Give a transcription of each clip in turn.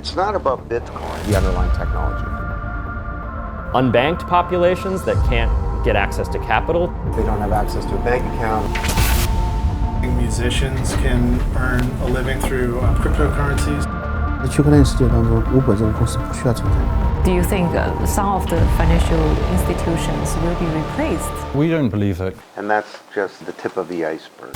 It's not about Bitcoin. The underlying technology. Unbanked populations that can't get access to capital. They don't have access to a bank account. Musicians can earn a living through cryptocurrencies. 在区块链世界当中，Uber 这个公司不需要存在。Do you think some of the financial institutions will be replaced? We don't believe that. And that's just the tip of the iceberg.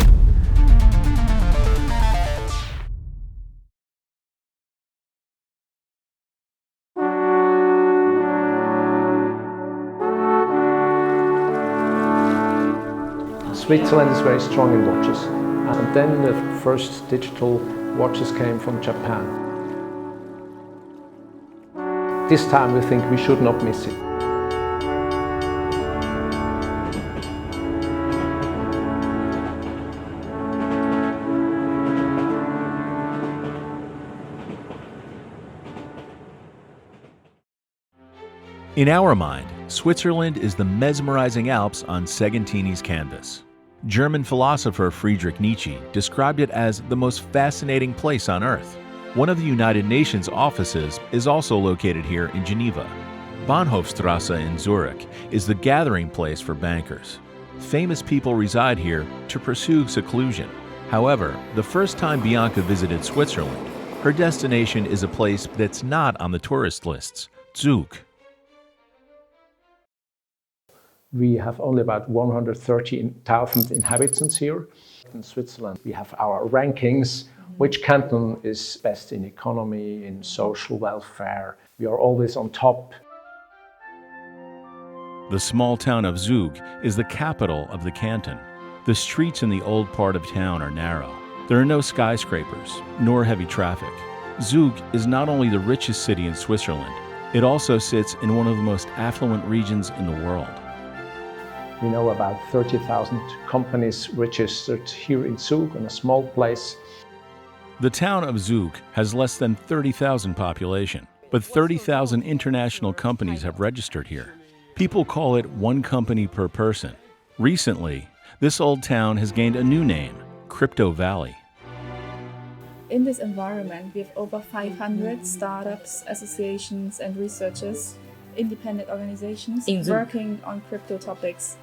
Switzerland is very strong in watches. And then the first digital watches came from Japan. This time we think we should not miss it. In our mind, Switzerland is the mesmerizing Alps on Segantini's canvas. German philosopher Friedrich Nietzsche described it as the most fascinating place on earth. One of the United Nations offices is also located here in Geneva. Bahnhofstrasse in Zurich is the gathering place for bankers. Famous people reside here to pursue seclusion. However, the first time Bianca visited Switzerland, her destination is a place that's not on the tourist lists, Zug. We have only about 130,000 inhabitants here. In Switzerland, we have our rankings, which canton is best in economy, in social welfare. We are always on top. The small town of Zug is the capital of the canton. The streets in the old part of town are narrow. There are no skyscrapers, nor heavy traffic. Zug is not only the richest city in Switzerland, it also sits in one of the most affluent regions in the world. We know about 30,000 companies registered here in Zug, in a small place. The town of Zug has less than 30,000 population, but 30,000 international companies have registered here. People call it one company per person. Recently, this old town has gained a new name, Crypto Valley. In this environment, we have over 500 startups, associations, and researchers, independent organizations working on crypto topics.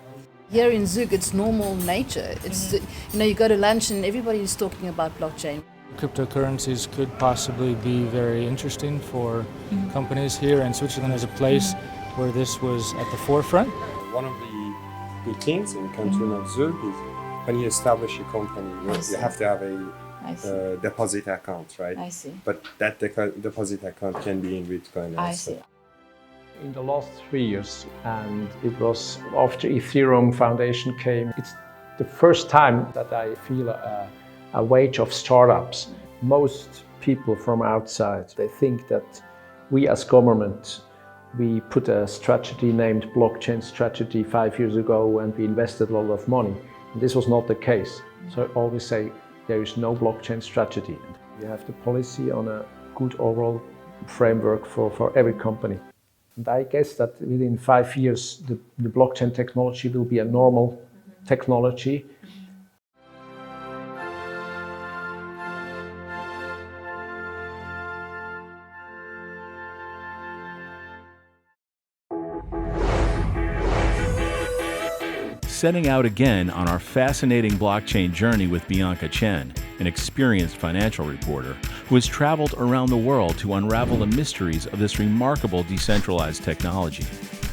Here in Zug, it's normal nature. It's you go to lunch and everybody is talking about blockchain. Cryptocurrencies could possibly be very interesting for companies here, and Switzerland is a place where this was at the forefront. One of the good things in country of Zug is when you establish a company, you have to have a deposit account, right? I see. But that deposit account can be in Bitcoin also. I see. In the last 3 years, and it was after Ethereum Foundation came, it's the first time that I feel a wave of startups. Most people from outside, they think that we as government, we put a strategy named blockchain strategy 5 years ago and we invested a lot of money. And this was not the case. So I always say there is no blockchain strategy. We have the policy on a good overall framework for every company. And I guess that within 5 years, the blockchain technology will be a normal technology. Setting out again on our fascinating blockchain journey with Bianca Chen, an experienced financial reporter who has traveled around the world to unravel the mysteries of this remarkable decentralized technology.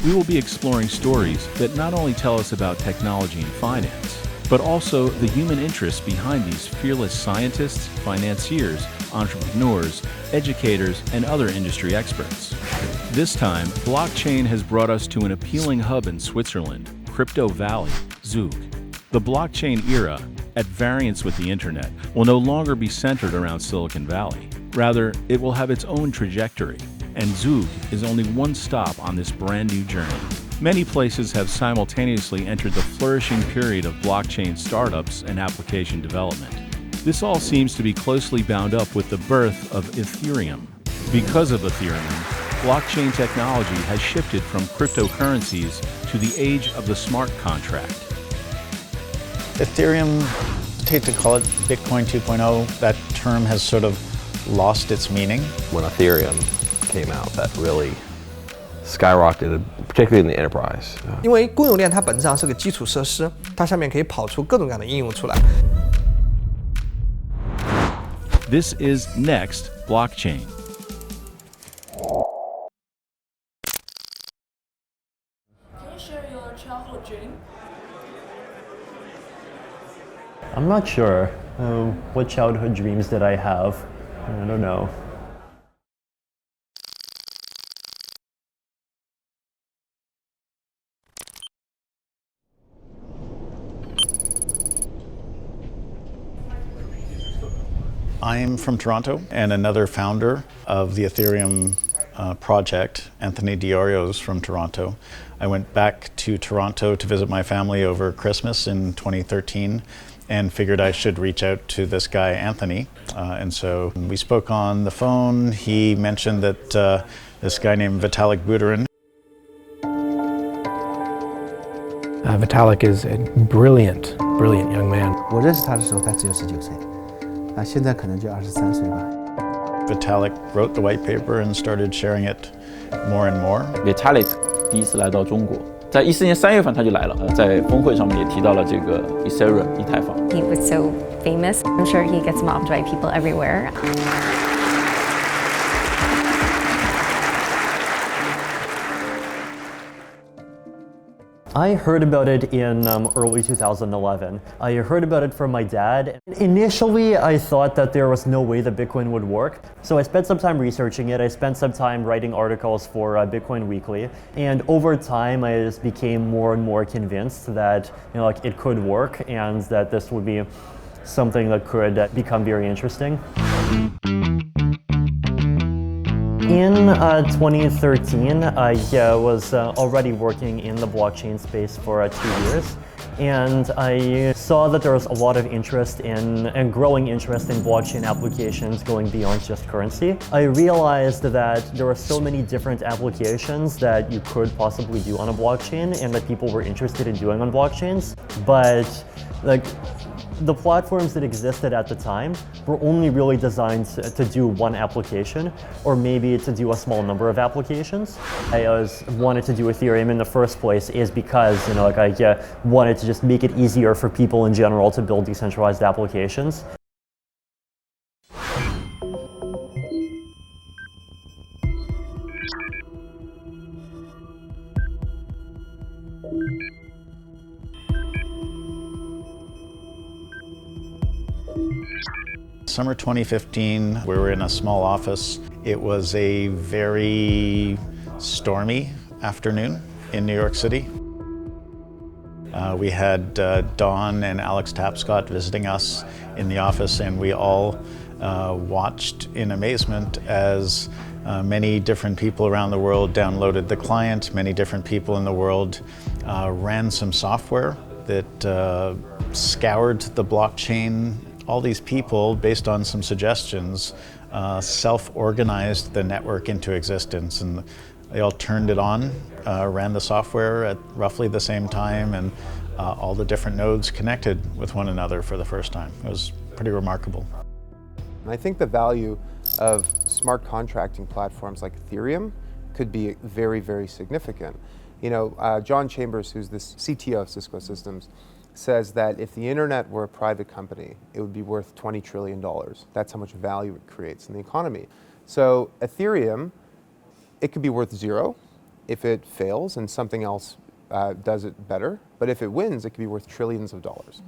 We will be exploring stories that not only tell us about technology and finance, but also the human interests behind these fearless scientists, financiers, entrepreneurs, educators, and other industry experts. This time, blockchain has brought us to an appealing hub in Switzerland, Crypto Valley, Zug. The blockchain era, at variance with the internet, will no longer be centered around Silicon Valley. Rather, it will have its own trajectory, and Zug is only one stop on this brand new journey. Many places have simultaneously entered the flourishing period of blockchain startups and application development. This all seems to be closely bound up with the birth of Ethereum. Because of Ethereum, blockchain technology has shifted from cryptocurrencies to the age of the smart contract. Ethereum, I hate to call it Bitcoin 2.0, that term has sort of lost its meaning. When Ethereum came out, that really skyrocketed, particularly in the enterprise. 因为公有链它本质上是个基础设施，它上面可以跑出各种各样的应用出来。This is Next Blockchain. Can you share your childhood dream? I'm not sure. What childhood dreams did I have? I don't know. I'm from Toronto, and another founder of the Ethereum project, Anthony Diorio, is from Toronto. I went back to Toronto to visit my family over Christmas in 2013 and figured I should reach out to this guy, Anthony. And so we spoke on the phone. He mentioned that this guy named Vitalik Buterin. Vitalik is a brilliant young man. 我认识他的时候，他只有19岁，现在可能就23岁吧。Vitalik wrote the white paper and started sharing it more and more. Vitalik 第一次来到中国，在14年3月份他就来了，在峰会上面也提到了这个 Ethereum 以太坊。He was so famous. I'm sure he gets mobbed by people everywhere. I heard about it in early 2011. I heard about it from my dad. Initially, I thought that there was no way that Bitcoin would work. So I spent some time researching it. I spent some time writing articles for Bitcoin Weekly. And over time, I just became more and more convinced that it could work and that this would be something that could become very interesting. In 2013, I was already working in the blockchain space for 2 years, and I saw that there was a lot of interest in and growing interest in blockchain applications going beyond just currency. I realized that there were so many different applications that you could possibly do on a blockchain and that people were interested in doing on blockchains, but the platforms that existed at the time were only really designed to do one application, or maybe to do a small number of applications. I wanted to do Ethereum in the first place is because I wanted to just make it easier for people in general to build decentralized applications. Summer 2015, we were in a small office. It was a very stormy afternoon in New York City. We had Dawn and Alex Tapscott visiting us in the office, and we all watched in amazement as many different people around the world downloaded the client. Many different people in the world ran some software that scoured the blockchain. All these people, based on some suggestions, self-organized the network into existence, and they all turned it on, ran the software at roughly the same time, and all the different nodes connected with one another for the first time. It was pretty remarkable. And I think the value of smart contracting platforms like Ethereum could be very, very significant. John Chambers, who's the CTO of Cisco Systems, says that if the internet were a private company, it would be worth $20 trillion. That's how much value it creates in the economy. So Ethereum, it could be worth zero if it fails and something else does it better. But if it wins, it could be worth trillions of dollars.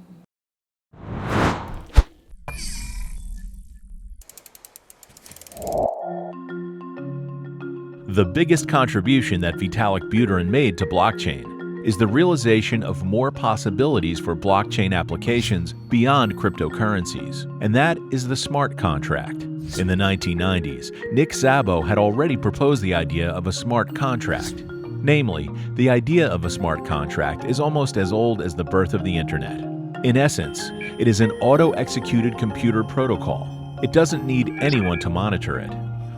The biggest contribution that Vitalik Buterin made to blockchain is the realization of more possibilities for blockchain applications beyond cryptocurrencies, and that is the smart contract. In the 1990s, Nick Szabo had already proposed the idea of a smart contract. Namely, the idea of a smart contract is almost as old as the birth of the internet. In essence, it is an auto-executed computer protocol. It doesn't need anyone to monitor it.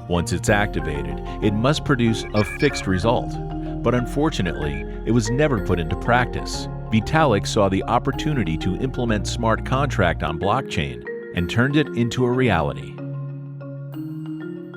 Once it's activated, it must produce a fixed result. But unfortunately, it was never put into practice. Vitalik saw the opportunity to implement smart contract on blockchain and turned it into a reality.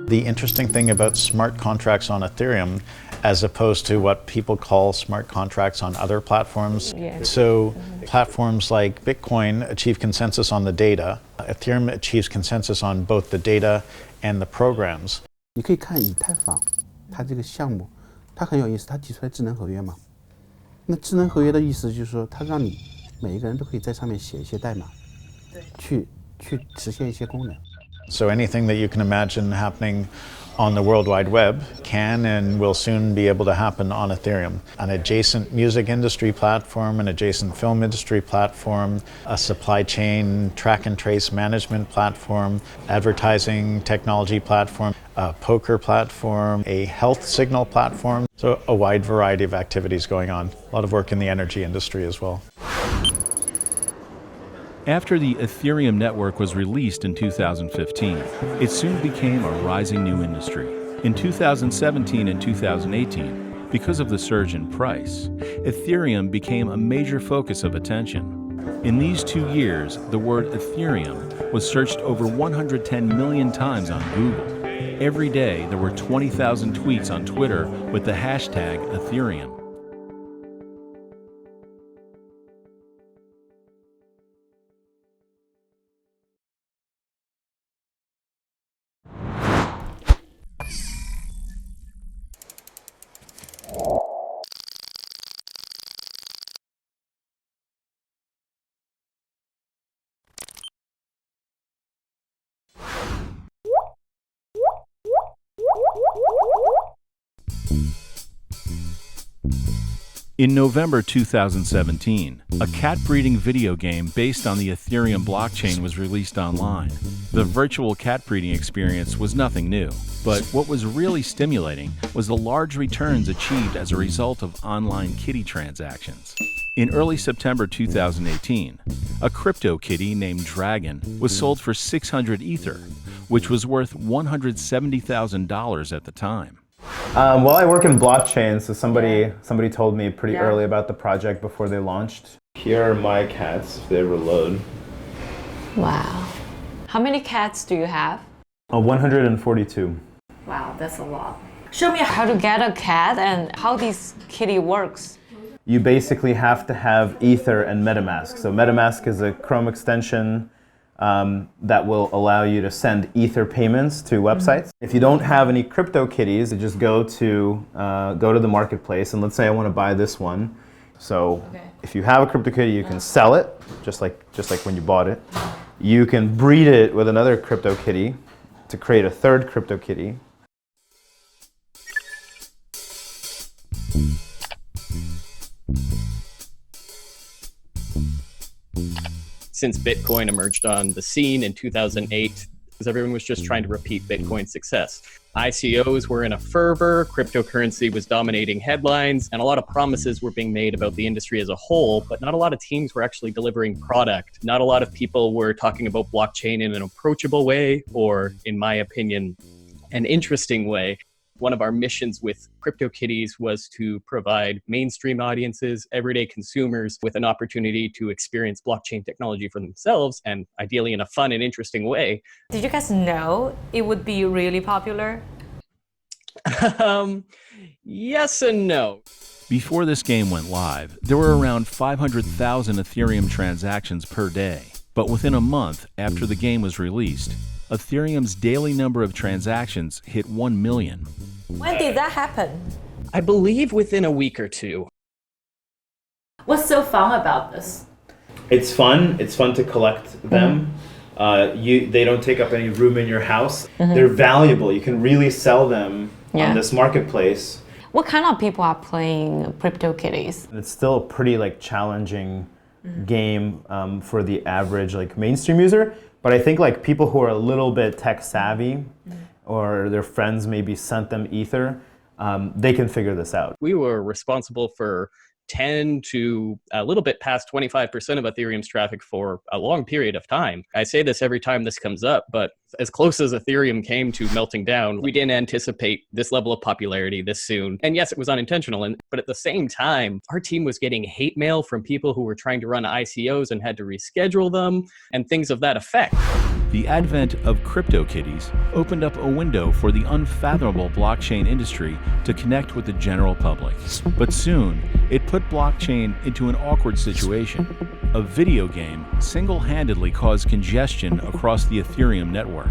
The interesting thing about smart contracts on Ethereum, as opposed to what people call smart contracts on other platforms. So platforms like Bitcoin achieve consensus on the data. Ethereum achieves consensus on both the data and the programs. 你可以看以太坊，它这个项目，它很有意思，它提出来智能合约嘛。那智能合约的意思就是说，它让你每一个人都可以在上面写一些代码，去实现一些功能。 So anything that you can imagine happening on the World Wide Web can and will soon be able to happen on Ethereum. An adjacent music industry platform, an adjacent film industry platform, a supply chain track and trace management platform, advertising technology platform, a poker platform, a health signal platform. So a wide variety of activities going on. A lot of work in the energy industry as well. After the Ethereum network was released in 2015, it soon became a rising new industry. In 2017 and 2018, because of the surge in price, Ethereum became a major focus of attention. In these 2 years, the word Ethereum was searched over 110 million times on Google. Every day, there were 20,000 tweets on Twitter with the hashtag Ethereum. In November 2017, a cat breeding video game based on the Ethereum blockchain was released online. The virtual cat breeding experience was nothing new, but what was really stimulating was the large returns achieved as a result of online kitty transactions. In early September 2018, a crypto kitty named Dragon was sold for 600 Ether, which was worth $170,000 at the time. Well, I work in blockchain, so somebody told me pretty early about the project before they launched. Here are my cats, if they ever load. Wow. How many cats do you have? 142. Wow, that's a lot. Show me how to get a cat and how this kitty works. You basically have to have Ether and MetaMask. So MetaMask is a Chrome extension that will allow you to send Ether payments to websites. If you don't have any CryptoKitties, you just go to the marketplace, and let's say I want to buy this one. So if you have a CryptoKitty, you can sell it, just like when you bought it. You can breed it with another CryptoKitty to create a third CryptoKitty. Since Bitcoin emerged on the scene in 2008, everyone was just trying to repeat Bitcoin's success. ICOs were in a fervor, cryptocurrency was dominating headlines, and a lot of promises were being made about the industry as a whole, but not a lot of teams were actually delivering product. Not a lot of people were talking about blockchain in an approachable way, or, in my opinion, an interesting way. One of our missions with CryptoKitties was to provide mainstream audiences, everyday consumers, with an opportunity to experience blockchain technology for themselves, and ideally in a fun and interesting way. Did you guys know it would be really popular? Yes and no. Before this game went live, there were around 500,000 Ethereum transactions per day. But within a month after the game was released, Ethereum's daily number of transactions hit 1 million. When did that happen? I believe within a week or two. What's so fun about this? It's fun. It's fun to collect them. They don't take up any room in your house. They're valuable. You can really sell them on this marketplace. What kind of people are playing CryptoKitties? It's still a pretty challenging game for the average mainstream user. But I think people who are a little bit tech savvy, or their friends maybe sent them Ether, they can figure this out. We were responsible for 10 to a little bit past 25% of Ethereum's traffic for a long period of time. I say this every time this comes up, but as close as Ethereum came to melting down, we didn't anticipate this level of popularity this soon. And yes, it was unintentional, but at the same time, our team was getting hate mail from people who were trying to run ICOs and had to reschedule them and things of that effect. The advent of CryptoKitties opened up a window for the unfathomable blockchain industry to connect with the general public. But soon, it put blockchain into an awkward situation. A video game single-handedly caused congestion across the Ethereum network.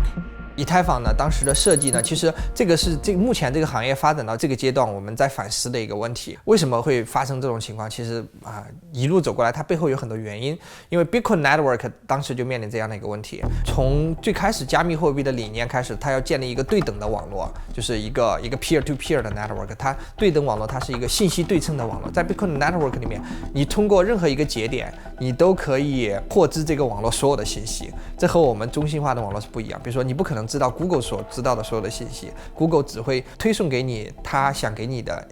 以太坊呢，当时的设计呢，其实这个是目前这个行业发展到这个阶段，我们在反思的一个问题。为什么会发生这种情况？其实一路走过来，它背后有很多原因。因为 Bitcoin Network 当时就面临这样的一个问题。从最开始加密货币的理念开始，它要建立一个对等的网络，就是一个 peer-to-peer 的 network。它对等网络，它是一个信息对称的网络。在 Bitcoin Network 里面，你通过任何一个节点，你都可以获知这个网络所有的信息。这和我们中心化的网络是不一样。比如说，你不可能知道 Google 所知道的所有的信息 ，Google 只会推送给你他想给你的，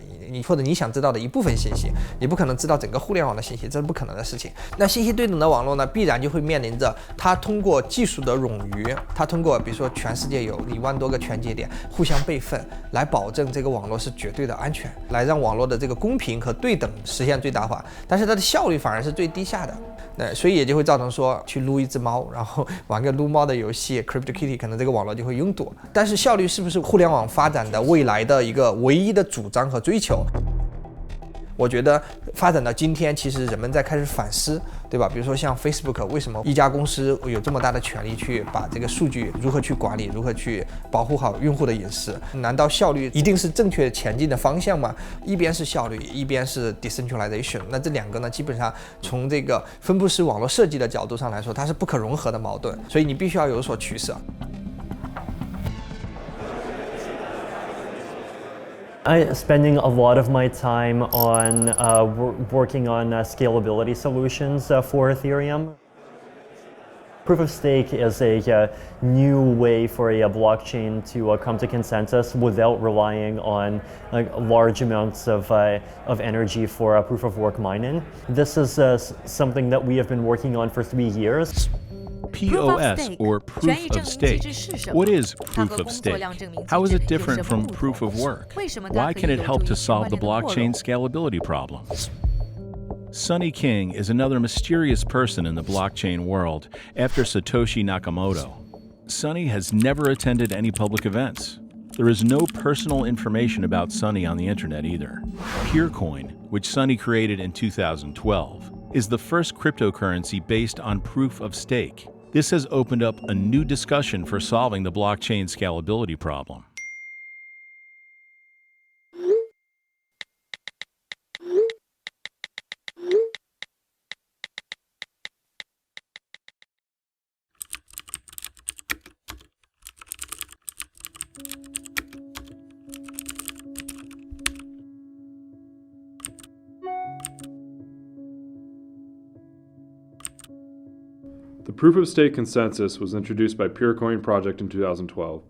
或者你想知道的一部分信息，你不可能知道整个互联网的信息，这是不可能的事情。那信息对等的网络呢，必然就会面临着它通过技术的冗余，它通过比如说全世界有1万多个全节点互相备份，来保证这个网络是绝对的安全，来让网络的这个公平和对等实现最大化，但是它的效率反而是最低下的。 所以也就会造成说，去撸一只猫，然后玩个撸猫的游戏 ，CryptoKitty 可能这个网络就会拥堵。但是效率是不是互联网发展的未来的一个唯一的主张和追求？我觉得发展到今天，其实人们在开始反思，对吧？比如说像 Facebook， 为什么一家公司有这么大的权利去把这个数据如何去管理，如何去保护好用户的隐私？难道效率一定是正确前进的方向吗？一边是效率，一边是 decentralization， 那这两个呢，基本上从这个分布式网络设计的角度上来说，它是不可融合的矛盾，所以你必须要有所取舍。 Spending a lot of my time on working on scalability solutions for Ethereum. Proof of stake is a new way for a blockchain to come to consensus without relying on large amounts of energy for proof of work mining. This is something that we have been working on for 3 years. POS, or proof of stake. What is proof of stake? How is it different from proof of work? Why can it help to solve the blockchain scalability problem? Sunny King is another mysterious person in the blockchain world after Satoshi Nakamoto. Sunny has never attended any public events. There is no personal information about Sunny on the internet either. Peercoin, which Sunny created in 2012, is the first cryptocurrency based on proof of stake. This has opened up a new discussion for solving the blockchain scalability problem. The proof-of-stake consensus was introduced by Peercoin project in 2012.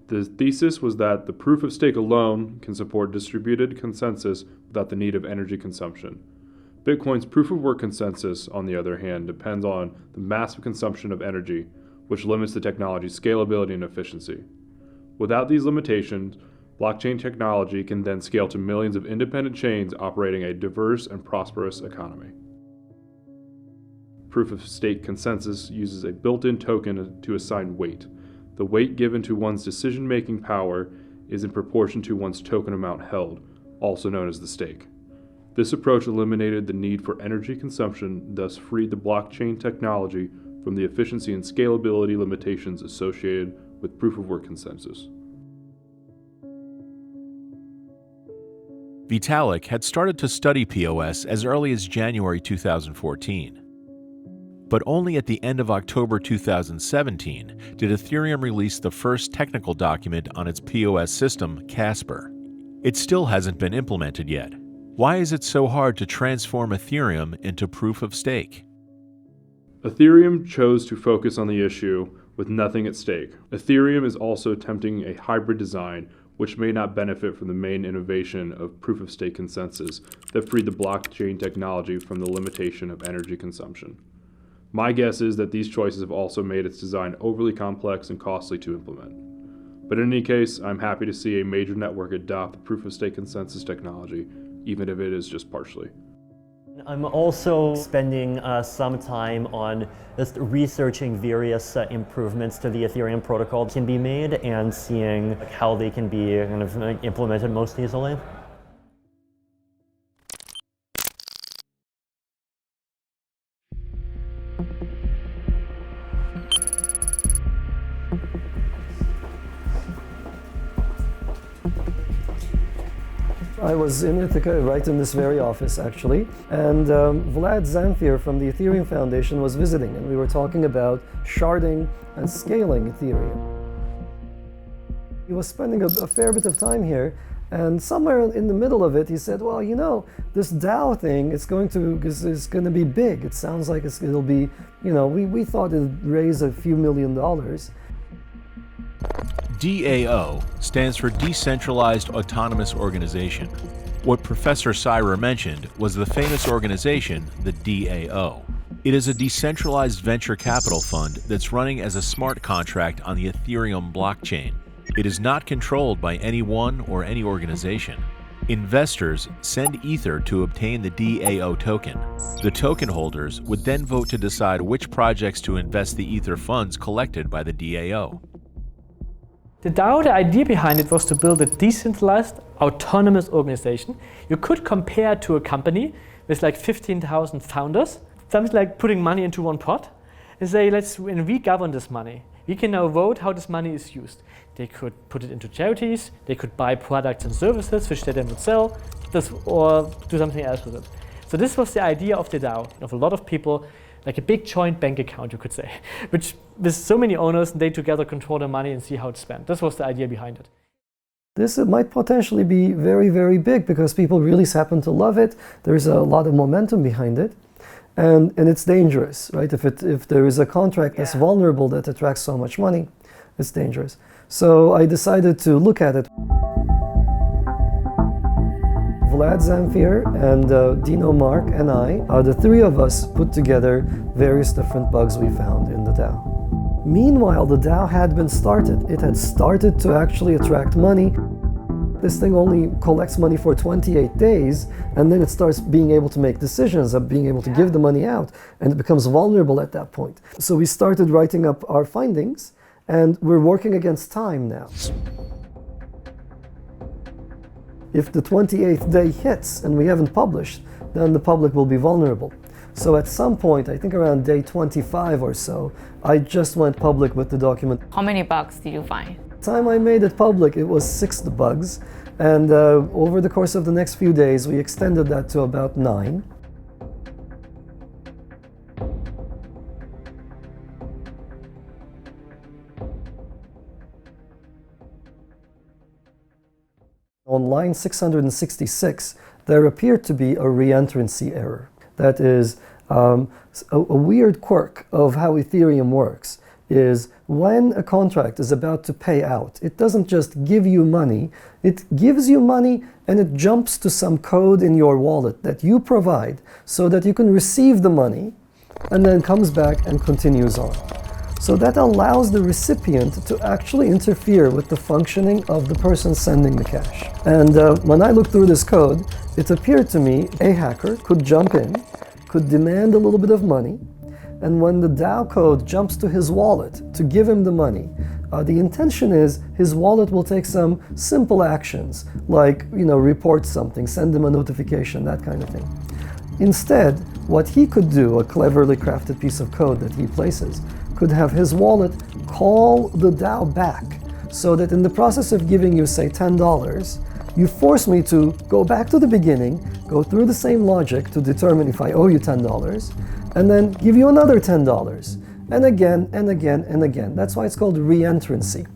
The thesis was that the proof-of-stake alone can support distributed consensus without the need of energy consumption. Bitcoin's proof-of-work consensus, on the other hand, depends on the massive consumption of energy, which limits the technology's scalability and efficiency. Without these limitations, blockchain technology can then scale to millions of independent chains operating a diverse and prosperous economy. Proof-of-stake consensus uses a built-in token to assign weight. The weight given to one's decision-making power is in proportion to one's token amount held, also known as the stake. This approach eliminated the need for energy consumption, thus freed the blockchain technology from the efficiency and scalability limitations associated with proof-of-work consensus. Vitalik had started to study POS as early as January 2014. But only at the end of October 2017 did Ethereum release the first technical document on its POS system, Casper. It still hasn't been implemented yet. Why is it so hard to transform Ethereum into proof of stake? Ethereum chose to focus on the issue with nothing at stake. Ethereum is also attempting a hybrid design which may not benefit from the main innovation of proof-of-stake consensus that freed the blockchain technology from the limitation of energy consumption. My guess is that these choices have also made its design overly complex and costly to implement. But in any case, I'm happy to see a major network adopt the proof-of-stake consensus technology, even if it is just partially. I'm also spending some time on just researching various improvements to the Ethereum protocol that can be made and seeing how they can be kind of implemented most easily. I was in Ithaca, right in this very office actually, and Vlad Zamfir from the Ethereum Foundation was visiting, and we were talking about sharding and scaling Ethereum. He was spending a fair bit of time here, and somewhere in the middle of it he said, well, you know, this DAO thing is going to be big. It sounds like it'll be, you know, we thought it'd raise a few $1 million. DAO stands for Decentralized Autonomous Organization. What Professor Seirer mentioned was the famous organization, the DAO. It is a decentralized venture capital fund that's running as a smart contract on the Ethereum blockchain. It is not controlled by anyone or any organization. Investors send Ether to obtain the DAO token. The token holders would then vote to decide which projects to invest the Ether funds collected by the DAO. The DAO, the idea behind it was to build a decentralized, autonomous organization you could compare to a company with like 15,000 founders, something like putting money into one pot, and say, when we govern this money, we can now vote how this money is used. They could put it into charities, they could buy products and services which they then would sell, or do something else with it. So this was the idea of the DAO, of a lot of people, like a big joint bank account, you could say, which with so many owners, they together control the money and see how it's spent. This was the idea behind it. This might potentially be very, very big because people really happen to love it. There's a lot of momentum behind it, and it's dangerous, right? If there is a contract that's vulnerable that attracts so much money, it's dangerous. So I decided to look at it. Vlad Zamfir and Dino Mark and I, the three of us put together various different bugs we found in the DAO. Meanwhile, the DAO had been started. It had started to actually attract money. This thing only collects money for 28 days, and then it starts being able to make decisions of being able to give the money out, and it becomes vulnerable at that point. So we started writing up our findings, and we're working against time now. If the 28th day hits and we haven't published, then the public will be vulnerable. So at some point, I think around day 25 or so, I just went public with the document. How many bugs did you find? The time I made it public, it was 6 bugs. And over the course of the next few days, we extended that to about 9. On line 666, there appeared to be a reentrancy error. That is a weird quirk of how Ethereum works is when a contract is about to pay out, it doesn't just give you money, it gives you money and it jumps to some code in your wallet that you provide so that you can receive the money and then comes back and continues on. So that allows the recipient to actually interfere with the functioning of the person sending the cash. And when I looked through this code, it appeared to me a hacker could jump in, could demand a little bit of money, and when the DAO code jumps to his wallet to give him the money, the intention is his wallet will take some simple actions, like report something, send him a notification, that kind of thing. Instead, what he could do, a cleverly crafted piece of code that he places, could have his wallet call the DAO back, so that in the process of giving you, say, $10, you force me to go back to the beginning, go through the same logic to determine if I owe you $10, and then give you another $10, and again, and again, and again. That's why it's called reentrancy.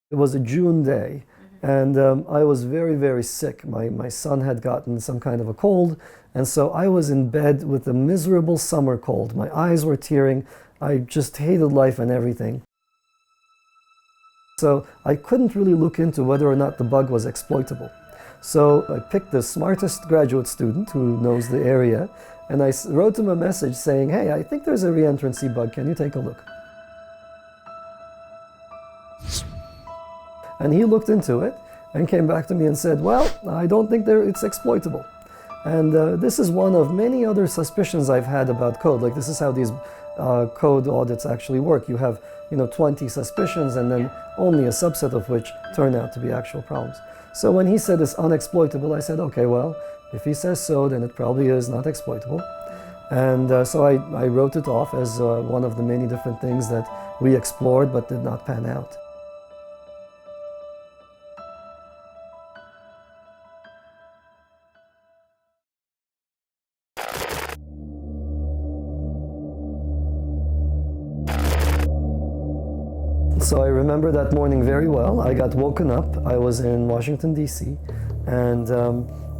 It was a June day, and I was very, very sick. My son had gotten some kind of a cold, and so I was in bed with a miserable summer cold. My eyes were tearing. I just hated life and everything. So I couldn't really look into whether or not the bug was exploitable. So I picked the smartest graduate student who knows the area, and I wrote him a message saying, hey, I think there's a reentrancy bug. Can you take a look? And he looked into it and came back to me and said, well, I don't think it's exploitable. And this is one of many other suspicions I've had about code. Like, this is how these code audits actually work. You have 20 suspicions and then only a subset of which turn out to be actual problems. So when he said it's unexploitable, I said, okay, well, if he says so, then it probably is not exploitable. And so I wrote it off as one of the many different things that we explored but did not pan out. So I remember that morning very well. I got woken up. I was in Washington, D.C., and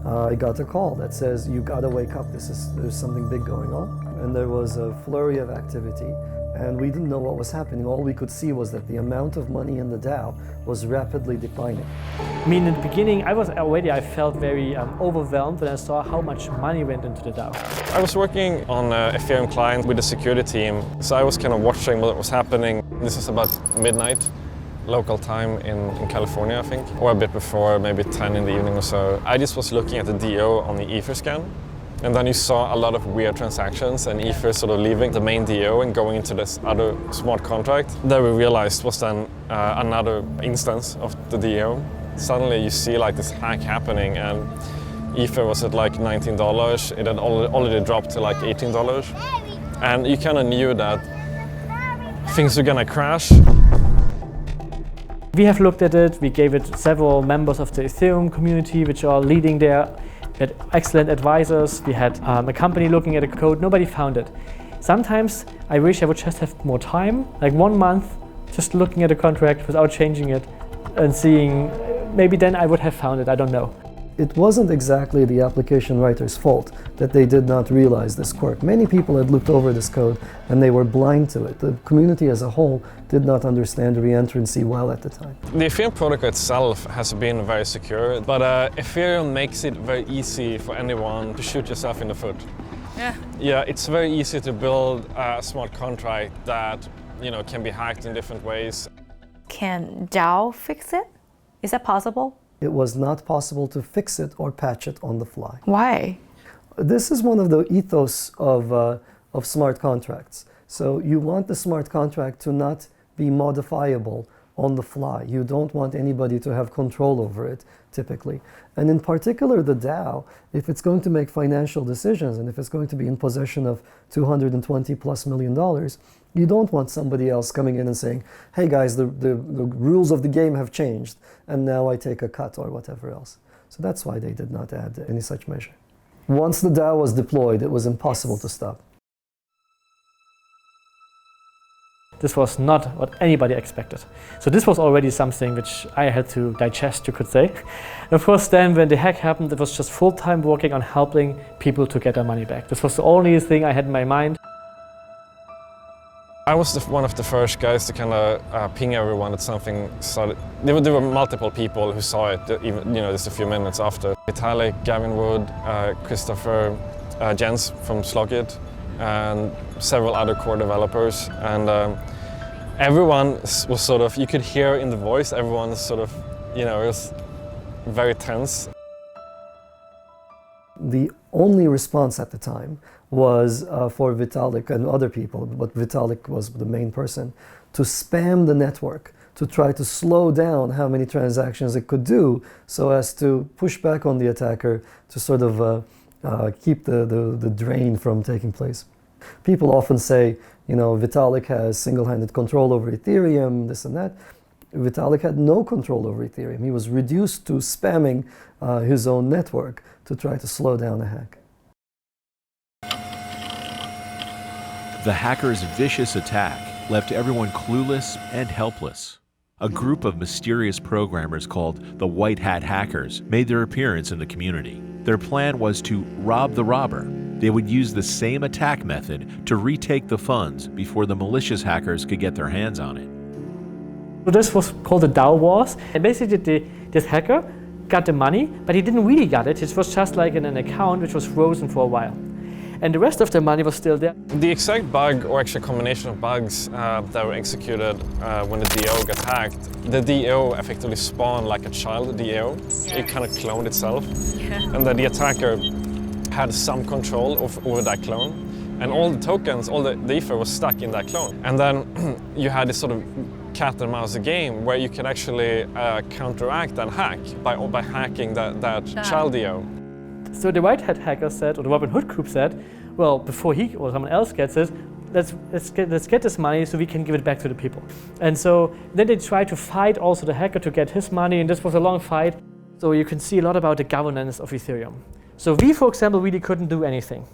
I got a call that says, you gotta wake up, there's something big going on. And there was a flurry of activity, and we didn't know what was happening. All we could see was that the amount of money in the Dow was rapidly declining. I mean, in the beginning, I felt very overwhelmed when I saw how much money went into the Dow. I was working on an Ethereum client with the security team, so I was kind of watching what was happening. This was about midnight, local time in California, I think, or a bit before, maybe 10 in the evening or so. I just was looking at the DO on the Etherscan, and then you saw a lot of weird transactions and Ether sort of leaving the main DO and going into this other smart contract that we realized was then another instance of the DO. Suddenly you see like this hack happening, and Ether was at like $19, it had already dropped to like $18, and you kind of knew that things were gonna crash. We have looked at it, we gave it several members of the Ethereum community which are leading there. We had excellent advisors, we had a company looking at the code, nobody found it. Sometimes I wish I would just have more time, like 1 month, just looking at a contract without changing it and seeing, maybe then I would have found it, I don't know. It wasn't exactly the application writer's fault that they did not realize this quirk. Many people had looked over this code and they were blind to it. The community as a whole did not understand reentrancy well at the time. The Ethereum protocol itself has been very secure, but Ethereum makes it very easy for anyone to shoot yourself in the foot. Yeah, it's very easy to build a smart contract that can be hacked in different ways. Can DAO fix it? Is that possible? It was not possible to fix it or patch it on the fly. Why? This is one of the ethos of smart contracts. So you want the smart contract to not be modifiable on the fly. You don't want anybody to have control over it, typically. And in particular, the DAO, if it's going to make financial decisions and if it's going to be in possession of $220+ million, you don't want somebody else coming in and saying, hey guys, the rules of the game have changed and now I take a cut or whatever else. So that's why they did not add any such measure. Once the DAO was deployed, it was impossible to stop. This was not what anybody expected. So this was already something which I had to digest, you could say. And of course then when the hack happened, it was just full-time working on helping people to get their money back. This was the only thing I had in my mind. I was one of the first guys to kind of ping everyone that something started. There were multiple people who saw it, even just a few minutes after. Vitalik, Gavin Wood, Christopher, Jens from Slogit, and several other core developers. And everyone was sort of, you could hear in the voice, everyone sort of, it was very tense. The only response at the time was for Vitalik and other people, but Vitalik was the main person, to spam the network, to try to slow down how many transactions it could do so as to push back on the attacker to sort of keep the drain from taking place. People often say, Vitalik has single-handed control over Ethereum, this and that. Vitalik had no control over Ethereum. He was reduced to spamming his own network to try to slow down a hack. The hackers' vicious attack left everyone clueless and helpless. A group of mysterious programmers called the White Hat Hackers made their appearance in the community. Their plan was to rob the robber. They would use the same attack method to retake the funds before the malicious hackers could get their hands on it. So this was called the DAO Wars. And basically this hacker got the money, but he didn't really get it. It was just like in an account which was frozen for a while. and the rest of the money was still there. The exact bug, or actually combination of bugs that were executed when the DAO got hacked, the DAO effectively spawned like a child DAO. It kind of cloned itself, and then the attacker had some control over that clone, and all the tokens, all the ether was stuck in that clone. And then you had this sort of cat and mouse game where you could actually counteract that hack by hacking that child DAO. So the White Hat hacker said, or the Robinhood group said, well, before he or someone else gets it, let's get this money so we can give it back to the people. And so then they tried to fight also the hacker to get his money, and this was a long fight. So you can see a lot about the governance of Ethereum. So we, for example, really couldn't do anything.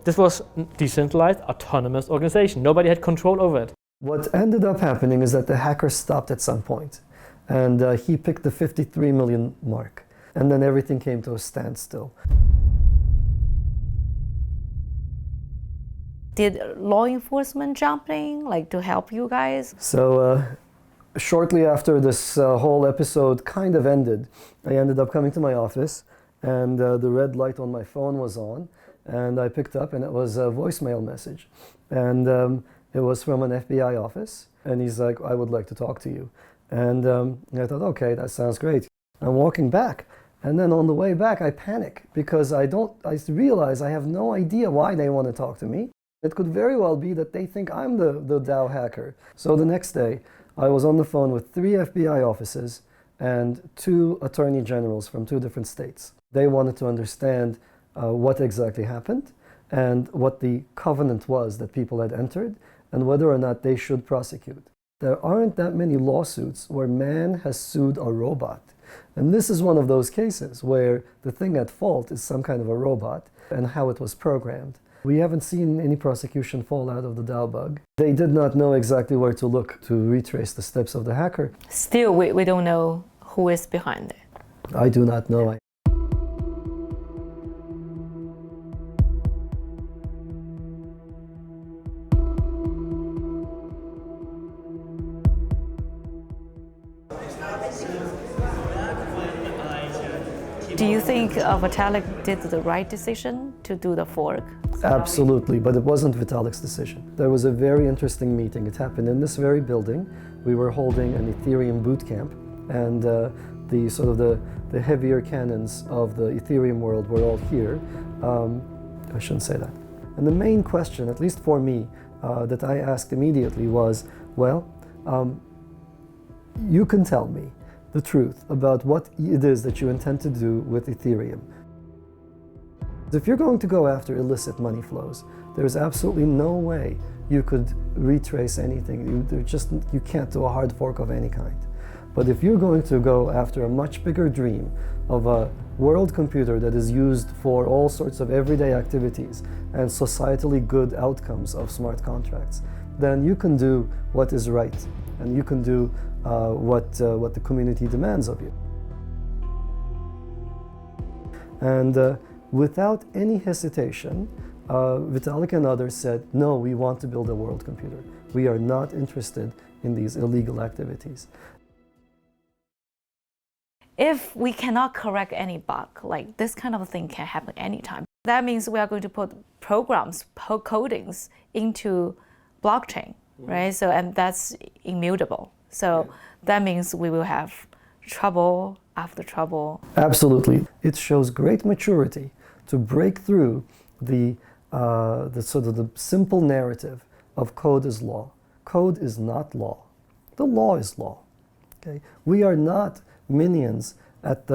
This was a decentralized, autonomous organization. Nobody had control over it. What ended up happening is that the hacker stopped at some point, and he picked the 53 million mark, and then everything came to a standstill. Did law enforcement jump in, like, to help you guys? So shortly after this whole episode kind of ended, I ended up coming to my office, and the red light on my phone was on, and I picked up, and it was a voicemail message. And it was from an FBI office, and he's like, I would like to talk to you. And I thought, okay, that sounds great. I'm walking back, and then on the way back, I panic because I realize I have no idea why they want to talk to me. It could very well be that they think I'm the DAO hacker. So the next day, I was on the phone with 3 FBI officers and 2 attorney generals from 2 different states. They wanted to understand what exactly happened and what the covenant was that people had entered and whether or not they should prosecute. There aren't that many lawsuits where man has sued a robot. And this is one of those cases where the thing at fault is some kind of a robot and how it was programmed. We haven't seen any prosecution fall out of the DAO bug. They did not know exactly where to look to retrace the steps of the hacker. Still, we don't know who is behind it. I do not know. Do you think Vitalik did the right decision to do the fork? Absolutely, but it wasn't Vitalik's decision. There was a very interesting meeting. It happened in this very building. We were holding an Ethereum boot camp, and the heavier cannons of the Ethereum world were all here. I shouldn't say that. And the main question, at least for me, that I asked immediately was, well, you can tell me the truth about what it is that you intend to do with Ethereum. If you're going to go after illicit money flows, there's absolutely no way you could retrace anything. You can't do a hard fork of any kind. But if you're going to go after a much bigger dream of a world computer that is used for all sorts of everyday activities and societally good outcomes of smart contracts, then you can do what is right, and you can do what the community demands of you. And without any hesitation, Vitalik and others said, no, we want to build a world computer. We are not interested in these illegal activities. If we cannot correct any bug, like this kind of thing can happen anytime. That means we are going to put programs, codings into blockchain, right? So, and that's immutable. So that means we will have trouble after trouble. Absolutely. It shows great maturity to break through the simple narrative of code is law. Code is not law. The law is law. Okay? We are not minions at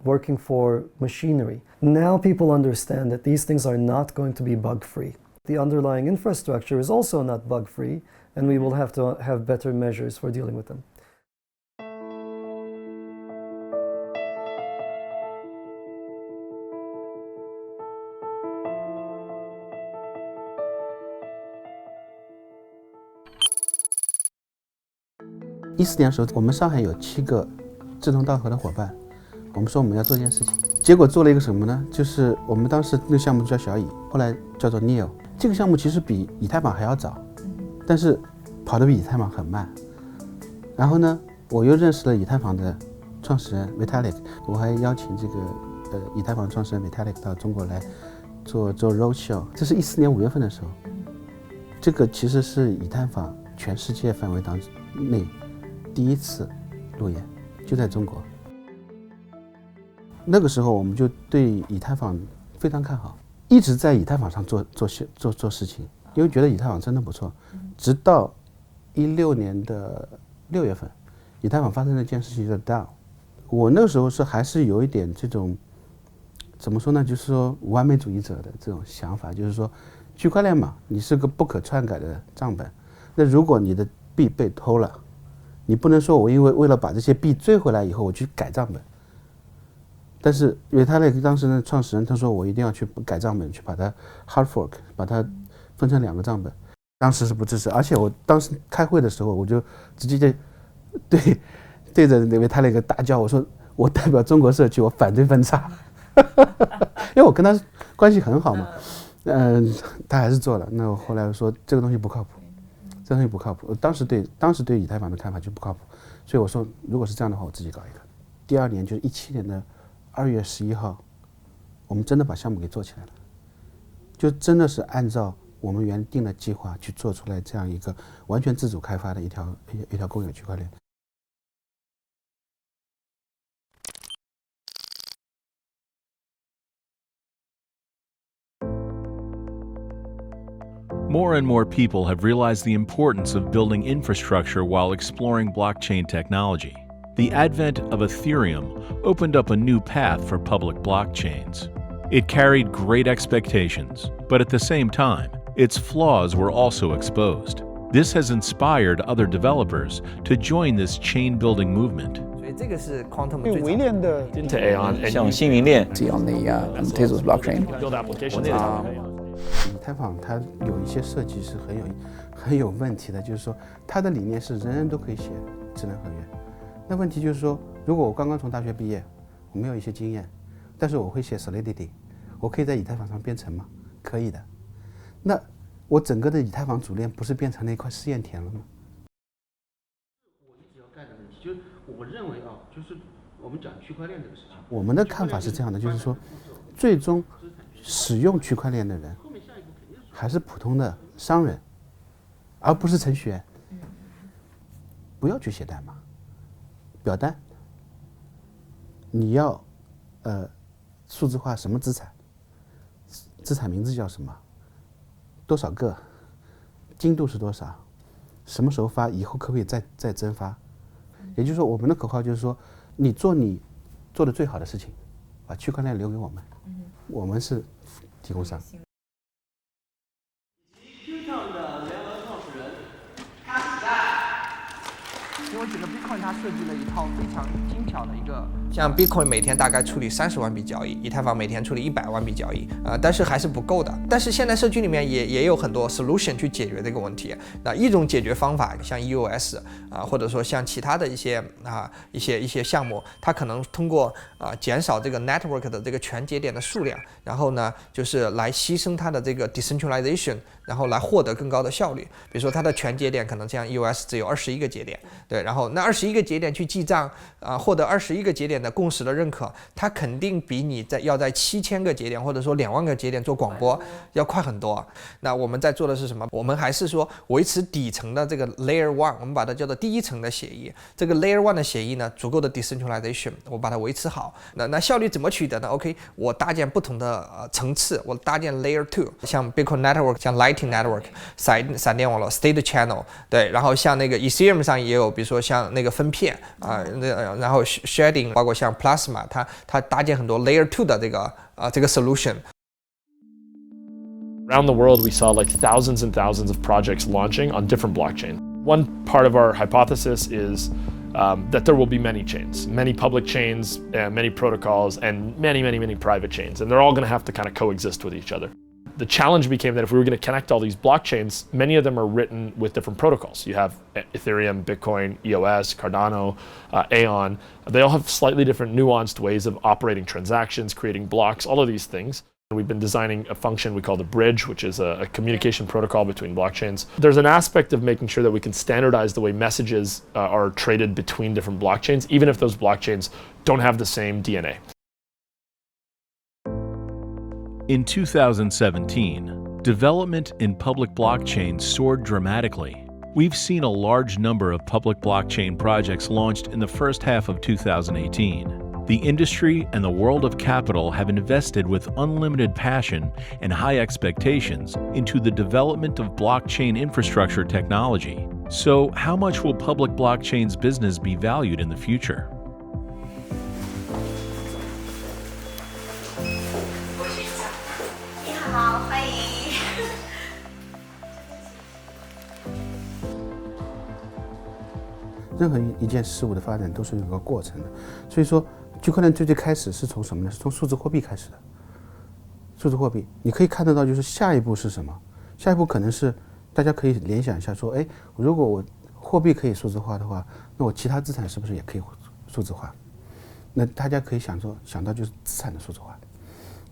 working for machinery. Now people understand that these things are not going to be bug-free. The underlying infrastructure is also not bug-free, and we will have to have better measures for dealing with them.2014年的时候，我们上海有7个志同道合的伙伴，我们说我们要做一件事情，结果做了一个什么呢？就是我们当时那个项目叫小蚁，后来叫做 Neo。这个项目其实比以太坊还要早，但是跑得比以太坊很慢。然后呢，我又认识了以太坊的创始人 Vitalik， 我还邀请这个以太坊创始人 Vitalik 到中国来做 roadshow， 这是14年5月份的时候，这个其实是以太坊全世界范围当内第一次路演，就在中国。那个时候我们就对以太坊非常看好，一直在以太坊上做事情，因为觉得以太坊真的不错。直到16年的6月份，以太坊发生了一件事情叫 DAO。我那个时候还是有一点这种怎么说呢，就是说完美主义者的这种想法，就是说区块链嘛，你是个不可篡改的账本。那如果你的币被偷了，你不能说我因为了把这些币追回来以后我去改账本。但是Vitalik当时的创始人他说我一定要去改账本，去把它 hard fork， 把它分成2个账本。当时是不支持，而且我当时开会的时候，我就直接对着Vitalik大叫，我说我代表中国社区，我反对分叉，因为我跟他关系很好嘛。他还是做了。那我后来说这个东西不靠谱，这个东西不靠谱。当时对以太坊的看法就不靠谱，所以我说如果是这样的话，我自己搞一个。第2年就是17年的2月11号，我们真的把项目给做起来了，就真的是按照我们原定的计划去做出来这样一个完全自主开发的一条公有区块链。More and more people have realized the importance of building infrastructure while exploring blockchain technology. The advent of Ethereum opened up a new path for public blockchains. It carried great expectations, but at the same time, its flaws were also exposed. This has inspired other developers to join this chain-building movement. 所以这个是 Quantum 最微链的 into Aeon 像星云链 on the Tezos blockchain. build applications. 以太坊它有一些设计是很有问题的，就是说它的理念是人人都可以写智能合约。那问题就是说，如果我刚刚从大学毕业，我没有一些经验，但是我会写 Solidity， 我可以在以太坊上编程吗？可以的。那我整个的以太坊主链不是变成了一块试验田了吗？我一直要干的问题就是，我认为就是我们讲区块链这个事情，我们的看法是这样的，就是说，最终使用区块链的人还是普通的商人，而不是程序员。不要去写代码。表单，你要数字化什么资产？资产名字叫什么？多少个？精度是多少？什么时候发？以后可不可以再增发？也就是说，我们的口号就是说，你做的最好的事情，把区块链留给我们，我们是提供商。因为整个 Bitcoin 它设计了一套非常精巧的一个，像 Bitcoin 每天大概处理30万笔交易，以太坊每天处理100万笔交易，但是还是不够的。但是现在社区里面也有很多 solution 去解决这个问题。那一种解决方法，像 EOS 或者说像其他的一些项目，它可能通过减少这个 network 的这个全节点的数量，然后呢就是来牺牲它的这个 decentralization， 然后来获得更高的效率。比如说它的全节点可能像 EOS 只有21个节点，对。然后那21个节点去记账，获得21个节点的共识的认可，它肯定比你要在7000个节点或者说2万个节点做广播要快很多。那我们在做的是什么？我们还是说维持底层的这个 Layer 1， 我们把它叫做第一层的协议。这个 Layer 1的协议呢，足够的 decentralization， 我把它维持好。那效率怎么取得呢 ？OK， 我搭建不同的层次，我搭建 Layer 2， 像 Bitcoin Network， 像 Lightning Network， 闪电网络 State Channel， 对，然后像那个 Ethereum 上也有，比如说像那个分片然后 Sharding， 包括像 Plasma， 它搭建很多 Layer 2的这个 solution。 Around the world, we saw like thousands and thousands of projects launching on different blockchains. One part of our hypothesis is that there will be many chains, many public chains, many protocols, and many private chains, and they're all going to have to kind of coexist with each other. The challenge became that if we were going to connect all these blockchains, many of them are written with different protocols. You have Ethereum, Bitcoin, EOS, Cardano, Aeon. They all have slightly different nuanced ways of operating transactions, creating blocks, all of these things. We've been designing a function we call the bridge, which is a communication protocol between blockchains. There's an aspect of making sure that we can standardize the way messages are traded between different blockchains, even if those blockchains don't have the same DNA. In 2017, development in public blockchain soared dramatically. We've seen a large number of public blockchain projects launched in the first half of 2018. The industry and the world of capital have invested with unlimited passion and high expectations into the development of blockchain infrastructure technology. So, how much will public blockchain's business be valued in the future?任何一件事物的发展都是有个过程的，所以说区块链最开始是从什么呢？是从数字货币开始的。数字货币，你可以看得到，就是下一步是什么？下一步可能是大家可以联想一下，说，哎，如果我货币可以数字化的话，那我其他资产是不是也可以数字化？那大家可以想到就是资产的数字化。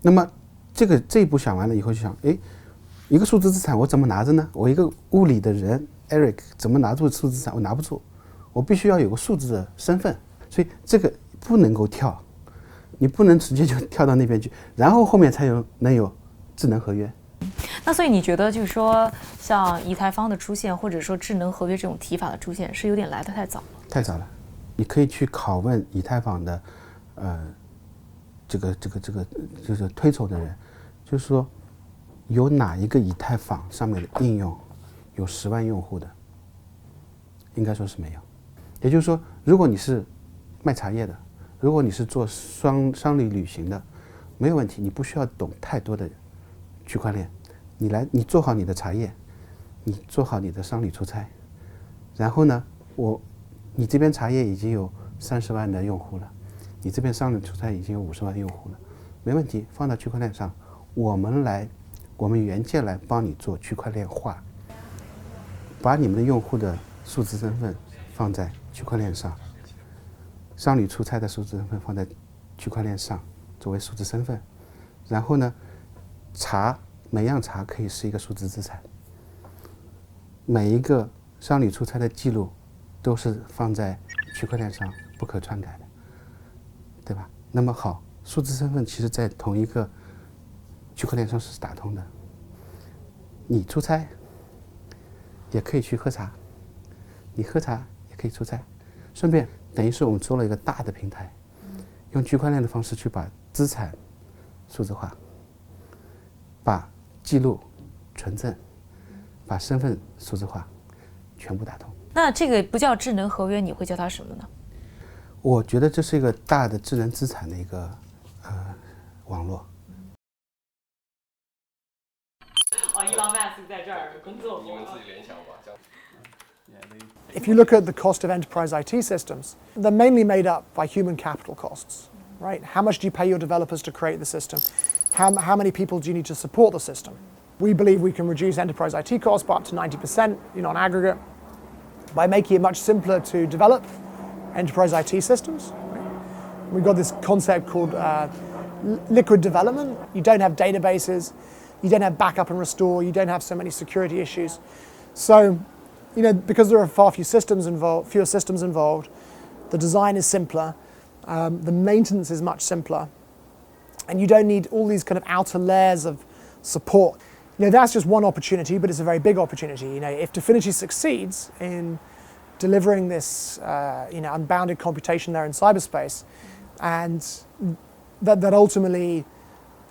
那么这一步想完了以后，就想，哎，一个数字资产我怎么拿着呢？我一个物理的人 Eric 怎么拿住数字资产？我拿不住。我必须要有个数字的身份，所以这个不能够跳，你不能直接就跳到那边去，然后后面才能有智能合约。那所以你觉得就是说，像以太坊的出现，或者说智能合约这种提法的出现，是有点来得太早了？太早了，你可以去拷问以太坊的，这个就是推崇的人，就是说有哪一个以太坊上面的应用有10万用户的，应该说是没有。也就是说，如果你是卖茶叶的，如果你是做商旅旅行的，没有问题，你不需要懂太多的区块链，你做好你的茶叶，你做好你的商旅出差，然后呢，你这边茶叶已经有30万的用户了，你这边商旅出差已经有50万用户了，没问题，放到区块链上，我们原件来帮你做区块链化，把你们的用户的数字身份放在区块链上，商旅出差的数字身份放在区块链上作为数字身份，然后呢，每样茶可以是一个数字资产，每一个商旅出差的记录都是放在区块链上不可篡改的，对吧？那么好，数字身份其实在同一个区块链上是打通的，你出差也可以去喝茶，你喝茶也可以出差，顺便等于是我们做了一个大的平台，用区块链的方式去把资产数字化，把记录存证，把身份数字化，全部打通。那这个不叫智能合约，你会叫它什么呢？我觉得这是一个大的智能资产的一个网络。伊朗马斯在这儿工作。你们自己联想吧。If you look at the cost of enterprise IT systems, they're mainly made up by human capital costs, right? How much do you pay your developers to create the system? How many people do you need to support the system? We believe we can reduce enterprise IT costs by up to 90%, on aggregate, by making it much simpler to develop enterprise IT systems. We've got this concept called liquid development. You don't have databases, you don't have backup and restore, you don't have so many security issues. So, because there are fewer systems involved, the design is simpler, the maintenance is much simpler, and you don't need all these kind of outer layers of support. That's just one opportunity, but it's a very big opportunity. If Dfinity succeeds in delivering this, unbounded computation there in cyberspace, and that ultimately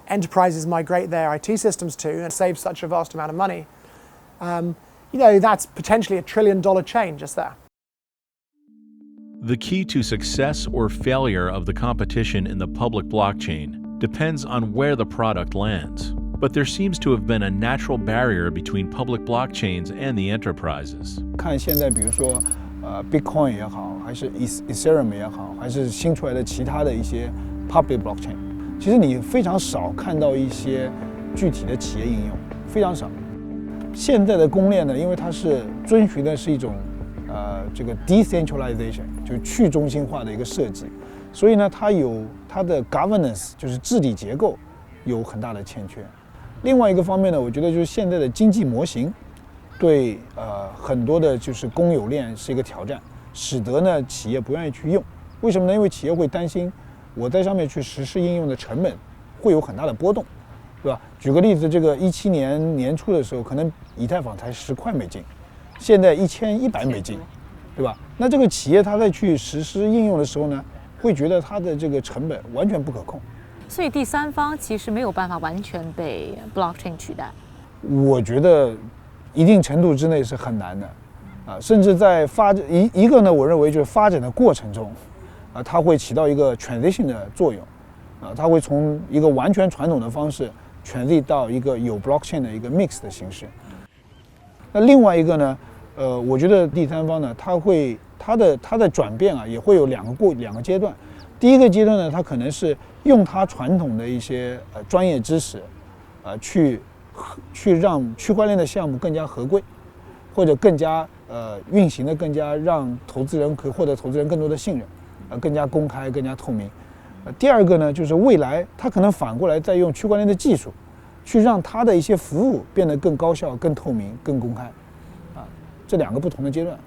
enterprises migrate their IT systems to and save such a vast amount of money, that's potentially $1 trillion chain just there. The key to success or failure of the competition in the public blockchain depends on where the product lands. But there seems to have been a natural barrier between public blockchains and the enterprises. 看现在，比如说Bitcoin 也好，还是 Ethereum 也好，还是新出来的其他的一些 public blockchain， 其实你非常少看到一些具体的企业应用，非常少。现在的公链呢，因为它是遵循的是一种这个 decentralization， 就是去中心化的一个设计，所以呢，它有它的 governance， 就是治理结构有很大的欠缺。另外一个方面呢，我觉得就是现在的经济模型对很多的就是公有链是一个挑战，使得呢企业不愿意去用。为什么呢？因为企业会担心我在上面去实施应用的成本会有很大的波动。对吧？举个例子，这个17年年初的时候，可能以太坊才10块美金，现在1100美金，对吧？那这个企业它在去实施应用的时候呢，会觉得它的这个成本完全不可控。所以第三方其实没有办法完全被 blockchain 取代。我觉得一定程度之内是很难的，甚至在发展一个呢，我认为就是发展的过程中，它会起到一个 transition 的作用，它会从一个完全传统的方式 transition 到一个有 blockchain 的一个 mix 的形式。那另外一个呢，我觉得第三方呢，它的转变也会有两个阶段。第一个阶段呢，它可能是用它传统的一些专业知识，去让区块链的项目更加合规，或者更加运行的更加让投资人可以获得投资人更多的信任，更加公开、更加透明。第二个呢，就是未来它可能反过来再用区块链的技术，去让它的一些服务变得更高效、更透明、更公开，这两个不同的阶段。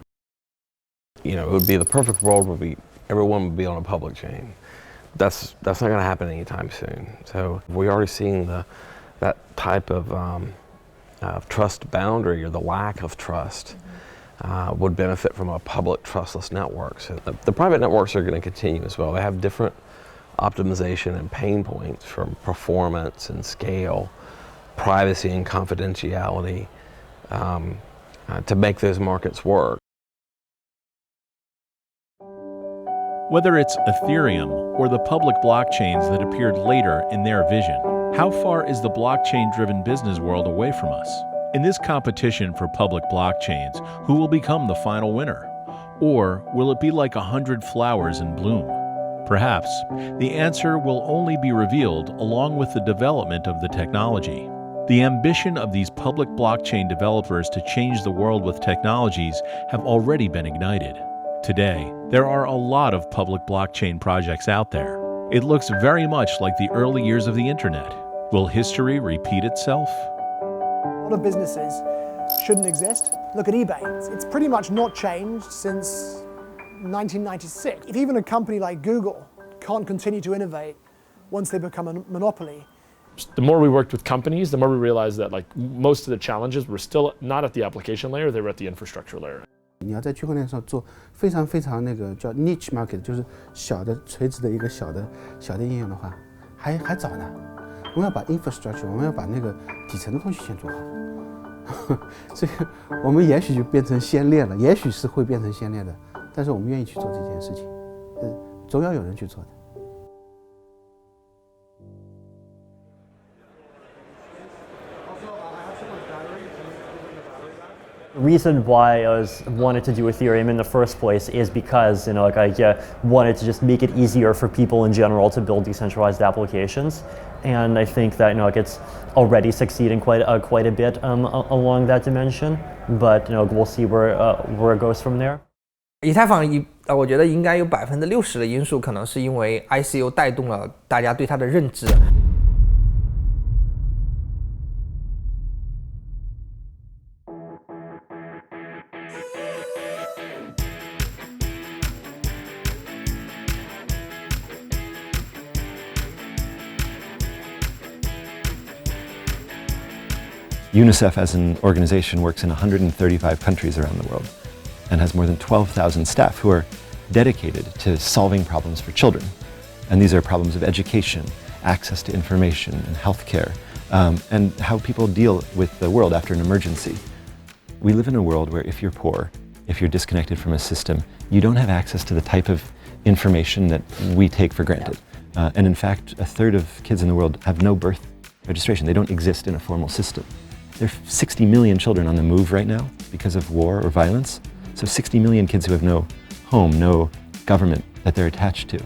You know, it would be the perfect world where everyone would be on a public chain. That's not going to happen anytime soon. So we're already seeing that type of trust boundary, or the lack of trust, would benefit from a public trustless network. So the private networks are going to continue as well. They have different optimization and pain points from performance and scale, privacy and confidentiality, to make those markets work. Whether it's Ethereum or the public blockchains that appeared later in their vision, how far is the blockchain-driven business world away from us? In this competition for public blockchains, who will become the final winner? Or will it be like 100 flowers in bloom? Perhaps the answer will only be revealed along with the development of the technology. The ambition of these public blockchain developers to change the world with technologies have already been ignited. Today, there are a lot of public blockchain projects out there. It looks very much like the early years of the internet. Will history repeat itself? A lot of businesses shouldn't exist. Look at eBay. It's pretty much not changed since 1996. If even a company like Google can't continue to innovate once they become a monopoly. The more we worked with companies, the more we realized that most of the challenges were still not at the application layer, they were at the infrastructure layer. 你要在区块链上做非常叫 niche market， 就是小的垂直的一个小的应用的话，还早呢。我们要把 infrastructure， 我们要把那个底层的东西先做好。所以我们也许就变成先烈了，也许是会变成先烈的，但是我们愿意去做这件事情，总要有人去做的。The reason why I wanted to do Ethereum in the first place is because I wanted to just make it easier for people in general to build decentralized applications, and I think that it's already succeeding quite a bit along that dimension. But we'll see where it goes from there. 以太坊我觉得应该有60%的因素可能是因为 ICO 带动了大家对它的认知。UNICEF as an organization works in 135 countries around the world and has more than 12,000 staff who are dedicated to solving problems for children. And these are problems of education, access to information and healthcare, and how people deal with the world after an emergency. We live in a world where if you're poor, if you're disconnected from a system, you don't have access to the type of information that we take for granted. And in fact, a third of kids in the world have no birth registration. They don't exist in a formal system. There are 60 million children on the move right now because of war or violence. So 60 million kids who have no home, no government that they're attached to.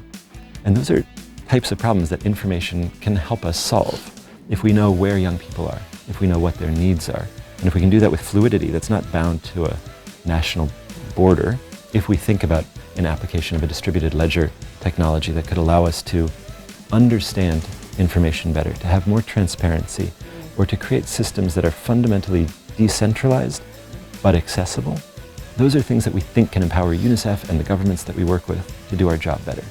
And those are types of problems that information can help us solve if we know where young people are, if we know what their needs are. And if we can do that with fluidity that's not bound to a national border, if we think about an application of a distributed ledger technology that could allow us to understand information better, to have more transparency, or to create systems that are fundamentally decentralized but accessible, those are things that we think can empower UNICEF and the governments that we work with to do our job better.